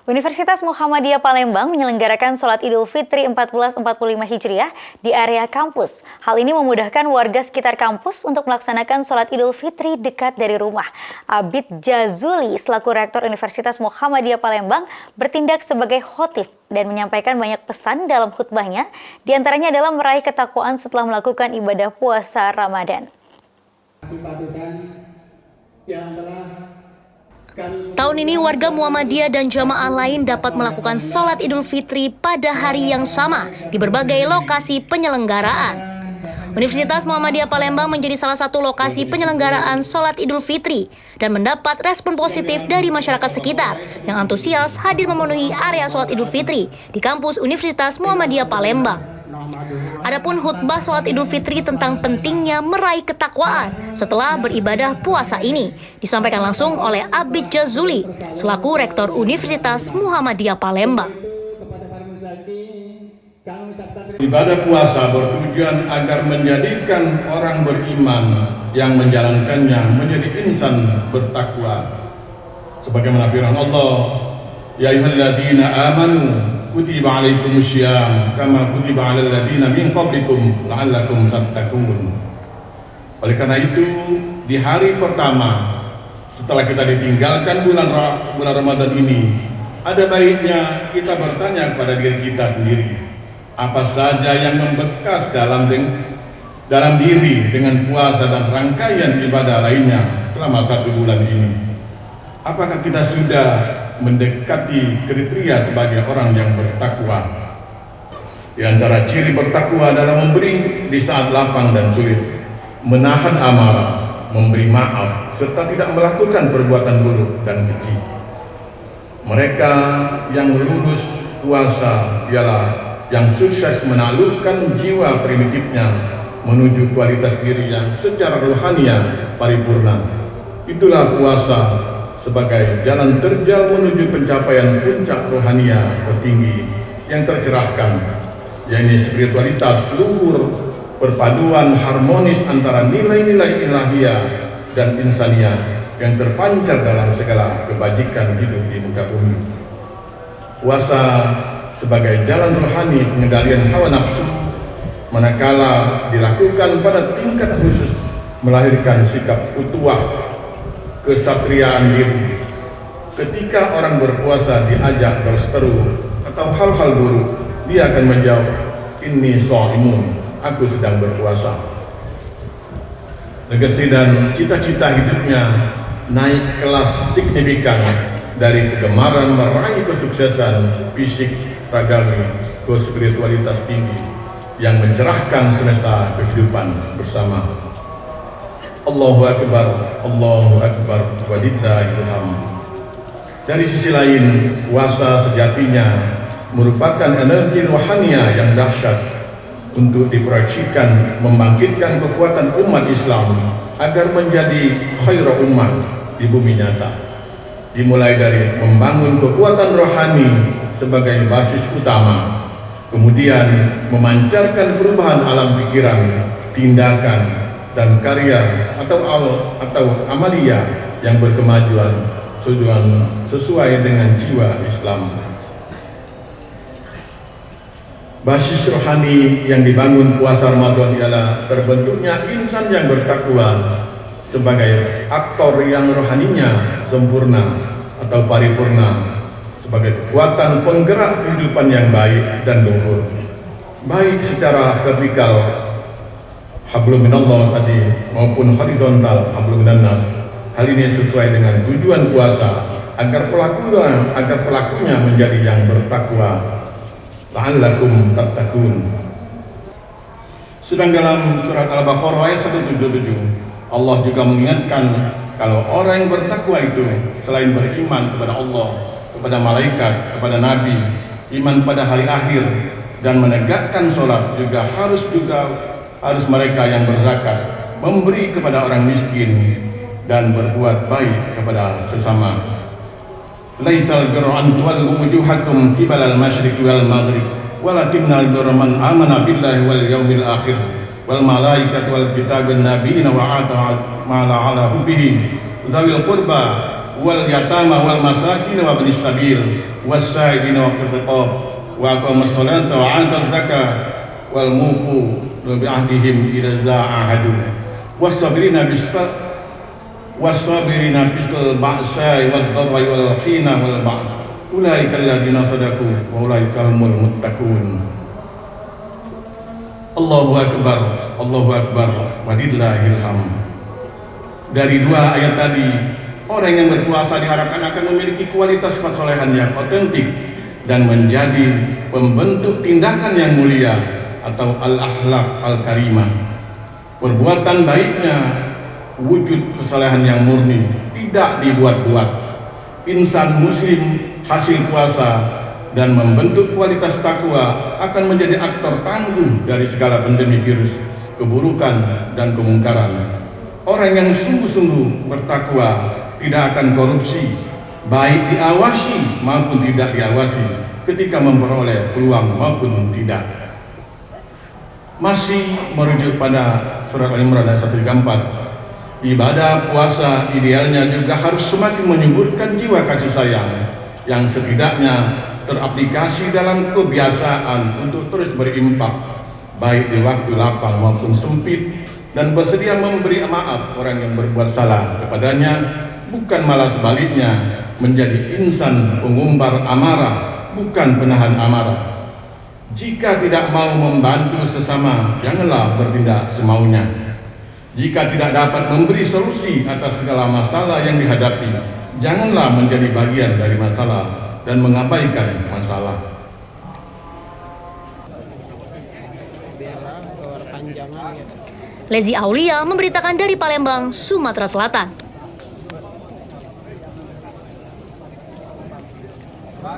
Universitas Muhammadiyah Palembang menyelenggarakan sholat Idul Fitri 1445 Hijriah di area kampus. Hal ini memudahkan warga sekitar kampus untuk melaksanakan sholat Idul Fitri dekat dari rumah. Abid Jazuli selaku Rektor Universitas Muhammadiyah Palembang bertindak sebagai khotib dan menyampaikan banyak pesan dalam khutbahnya, diantaranya adalah meraih ketakwaan setelah melakukan ibadah puasa Ramadan. Tahun ini warga Muhammadiyah dan jamaah lain dapat melakukan sholat Idul Fitri pada hari yang sama di berbagai lokasi penyelenggaraan. Universitas Muhammadiyah Palembang menjadi salah satu lokasi penyelenggaraan sholat Idul Fitri dan mendapat respon positif dari masyarakat sekitar yang antusias hadir memenuhi area sholat Idul Fitri di kampus Universitas Muhammadiyah Palembang. Adapun khutbah sholat Idul Fitri tentang pentingnya meraih ketakwaan setelah beribadah puasa ini disampaikan langsung oleh Abid Jazuli selaku Rektor Universitas Muhammadiyah Palembang. Ibadah puasa bertujuan agar menjadikan orang beriman yang menjalankannya menjadi insan bertakwa. Sebagaimana firman Allah, ya ayyuhalladzina amanu kutiba alaikumussyiyam kama kutiba alal ladzina min qablikum la'allakum tattaqun. Oleh karena itu, di hari pertama setelah kita ditinggalkan bulan Ramadan ini, ada baiknya kita bertanya kepada diri kita sendiri, apa saja yang membekas dalam diri dengan puasa dan rangkaian ibadah lainnya selama 1 bulan ini. Apakah kita sudah mendekati kriteria sebagai orang yang bertakwa? Di antara ciri bertakwa adalah memberi di saat lapang dan sulit, menahan amarah, memberi maaf, serta tidak melakukan perbuatan buruk dan keji. Mereka yang lulus puasa ialah yang sukses menaklukkan jiwa primitifnya menuju kualitas diri yang secara rohaniah paripurna. Itulah puasa sebagai jalan terjal menuju pencapaian puncak rohania tertinggi yang tercerahkan, yaitu spiritualitas luhur, perpaduan harmonis antara nilai-nilai ilahiyah dan insaniah yang terpancar dalam segala kebajikan hidup di muka bumi. Puasa sebagai jalan rohani pengendalian hawa nafsu, manakala dilakukan pada tingkat khusus melahirkan sikap utuwah kesatriaan diri. Ketika orang berpuasa diajak berseteru atau hal-hal buruk, dia akan menjawab, inni shaimun, aku sedang berpuasa. Legasi dan cita-cita hidupnya naik kelas signifikan dari kegemaran meraih kesuksesan fisik ragawi ke spiritualitas tinggi yang mencerahkan semesta kehidupan bersama. Allahu Akbar, walillahil hamd. Dari sisi lain, puasa sejatinya merupakan energi rohania yang dahsyat untuk diproyeksikan membangkitkan kekuatan umat Islam agar menjadi khairu ummah di bumi nyata. Dimulai dari membangun kekuatan rohani sebagai basis utama, kemudian memancarkan perubahan alam pikiran, tindakan, dan karya atau amaliyah yang berkemajuan sesuai dengan jiwa Islam. Basis rohani yang dibangun puasa Ramadan ialah terbentuknya insan yang bertakwa sebagai aktor yang rohaninya sempurna atau paripurna, sebagai kekuatan penggerak kehidupan yang baik dan luhur, baik secara vertikal hablum minallah tadi maupun horizontal hablum minannas. Hal ini sesuai dengan tujuan puasa agar pelakunya menjadi yang bertakwa, la'allakum tattaqun. Sedang dalam surat Al-Baqarah ayat 177, Allah juga mengingatkan kalau orang yang bertakwa itu selain beriman kepada Allah, kepada malaikat, kepada nabi, iman pada hari akhir, dan menegakkan sholat, juga harus mereka yang berzakat, memberi kepada orang miskin, dan berbuat baik kepada sesama. Laisal birra an tuwallu wujuhakum qibala al-masyriqi wal maghrib, walakinnal birra man amana billahi wal yawmil akhir wal malaikati wal kitabi wan nabiyina wa ata mala ala hubbihi zawil qurba wal yatama wal masakin wa ibnis sabil was-sa'ilin wa fir riqab wa aqamas salata wa ataz zakah wal mufu bi ahdihim idza za'ahadu was-sabirina was-sabirina fil ba'sa wad dharra wal khina wal ba's ulaika alladziina sadaqu wa ulaika humul muttaqun. Allahu akbar, Allahu akbar, walillahil hamd. Dari dua ayat tadi, orang yang berpuasa diharapkan akan memiliki kualitas kesolehan yang otentik dan menjadi pembentuk tindakan yang mulia atau al-akhlaq al-karimah. Perbuatan baiknya, wujud kesolehan yang murni, tidak dibuat-buat. Insan muslim hasil puasa dan membentuk kualitas takwa akan menjadi aktor tangguh dari segala pandemi virus, keburukan dan kemungkaran. Orang yang sungguh-sungguh bertakwa tidak akan korupsi, baik diawasi maupun tidak diawasi, ketika memperoleh peluang maupun tidak. Masih merujuk pada surat Al-Imran ayat 134, ibadah puasa idealnya juga harus semakin menyuburkan jiwa kasih sayang yang setidaknya teraplikasi dalam kebiasaan untuk terus berimpak, baik di waktu lapang maupun sempit, dan bersedia memberi maaf orang yang berbuat salah kepadanya, bukan malah sebaliknya menjadi insan pengumbar amarah, bukan penahan amarah. Jika tidak mau membantu sesama, janganlah bertindak semaunya. Jika tidak dapat memberi solusi atas segala masalah yang dihadapi, janganlah menjadi bagian dari masalah dan mengabaikan masalah. Lezi Aulia memberitakan dari Palembang, Sumatera Selatan.